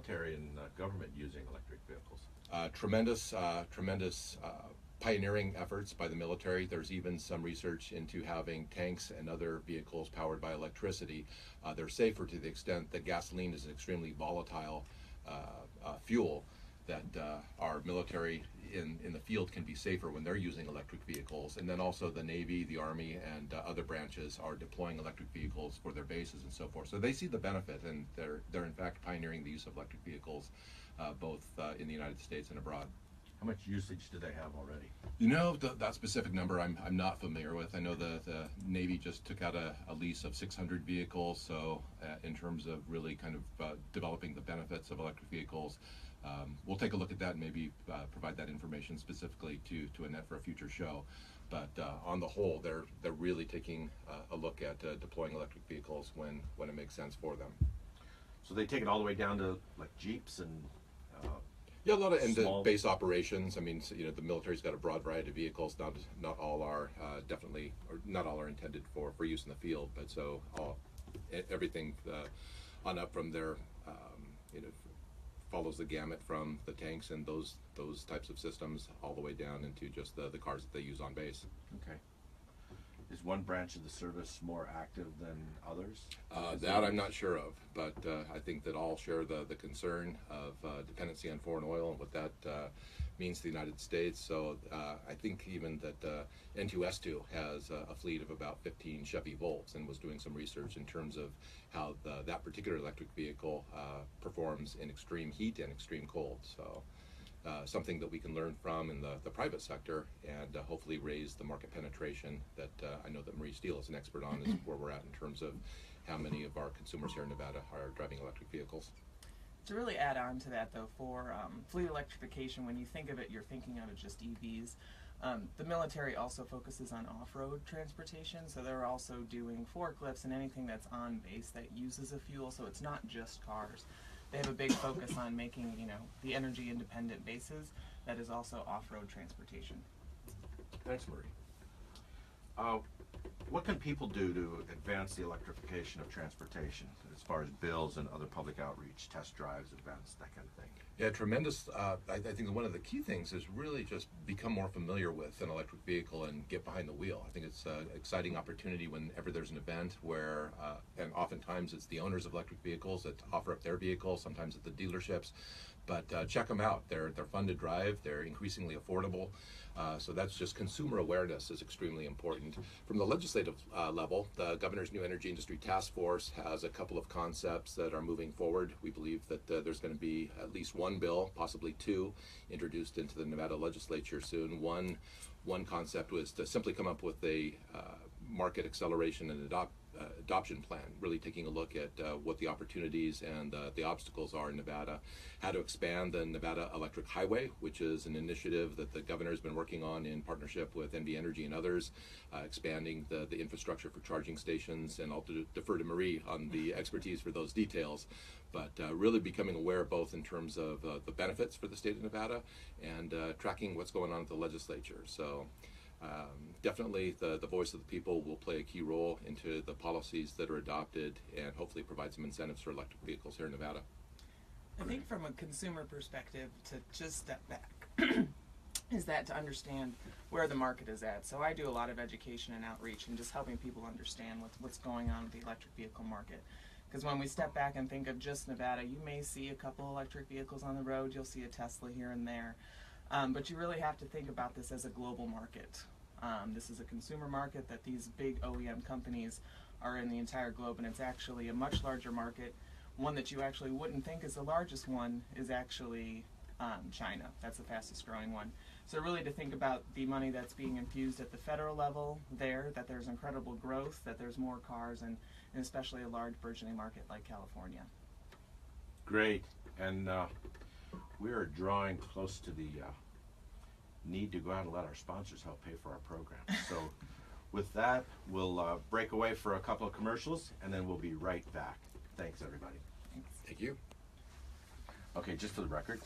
military and government using electric vehicles? Tremendous pioneering efforts by the military. There's even some research into having tanks and other vehicles powered by electricity. They're safer to the extent that gasoline is an extremely volatile fuel, that our military in the field can be safer when they're using electric vehicles. And then also the Navy, the Army, and other branches are deploying electric vehicles for their bases and so forth. So they see the benefit, and they're in fact pioneering the use of electric vehicles both in the United States and abroad. How much usage do they have already? You know, that specific number I'm not familiar with. I know the Navy just took out a lease of 600 vehicles, so in terms of really kind of developing the benefits of electric vehicles, we'll take a look at that and maybe provide that information specifically to Annette for a future show. But on the whole, they're really taking a look at deploying electric vehicles when it makes sense for them. So they take it all the way down to like Jeeps and yeah, a lot of small base operations. I mean, so, you know, the military's got a broad variety of vehicles. Not all are definitely, or not all are intended for use in the field. But so everything on up from there, you know, follows the gamut from the tanks and those types of systems all the way down into just the cars that they use on base. Okay. Is one branch of the service more active than others? That I'm not sure of, but I think that all share the concern of dependency on foreign oil and what that means to the United States. So I think even that N2S2 has a fleet of about 15 Chevy Volts, and was doing some research in terms of how that particular electric vehicle performs in extreme heat and extreme cold. So something that we can learn from in the private sector, and hopefully raise the market penetration that I know that Marie Steele is an expert on, is where we're at in terms of how many of our consumers here in Nevada are driving electric vehicles. To really add on to that, though, for fleet electrification, when you think of it, you're thinking of it just EVs. The military also focuses on off-road transportation, so they're also doing forklifts and anything that's on base that uses a fuel, so it's not just cars. They have a big focus on making, you know, the energy independent bases that is also off-road transportation. Thanks, Marie. What can people do to advance the electrification of transportation as far as bills and other public outreach, test drives, events, that kind of thing? Yeah, tremendous. I think that one of the key things is really just become more familiar with an electric vehicle and get behind the wheel. I think it's an exciting opportunity whenever there's an event where, and oftentimes it's the owners of electric vehicles that offer up their vehicles, sometimes at the dealerships. But check them out. They're fun to drive. They're increasingly affordable. So that's just consumer awareness is extremely important. From the legislative level, the Governor's New Energy Industry Task Force has a couple of concepts that are moving forward. We believe that there's going to be at least one bill, possibly two, introduced into the Nevada legislature soon. One concept was to simply come up with a market acceleration and adoption plan, really taking a look at what the opportunities and the obstacles are in Nevada, how to expand the Nevada Electric Highway, which is an initiative that the governor has been working on in partnership with NV Energy and others, expanding the infrastructure for charging stations, and I'll defer to Marie on the expertise for those details, but really becoming aware both in terms of the benefits for the state of Nevada and tracking what's going on at the legislature. So definitely the voice of the people will play a key role into the policies that are adopted, and hopefully provide some incentives for electric vehicles here in Nevada. I think from a consumer perspective, to just step back, is that to understand where the market is at. So I do a lot of education and outreach and just helping people understand what's going on with the electric vehicle market. Because when we step back and think of just Nevada, you may see a couple electric vehicles on the road, you'll see a Tesla here and there. But you really have to think about this as a global market. This is a consumer market that these big OEM companies are in the entire globe, and it's actually a much larger market. One that you actually wouldn't think is the largest one is actually China. That's the fastest growing one. So really to think about the money that's being infused at the federal level there, that there's incredible growth, that there's more cars, and especially a large burgeoning market like California. Great. And we are drawing close to the need to go out and let our sponsors help pay for our program. So with that, we'll break away for a couple of commercials, and then we'll be right back. Thanks, everybody. Thanks. Thank you. Okay, just for the record,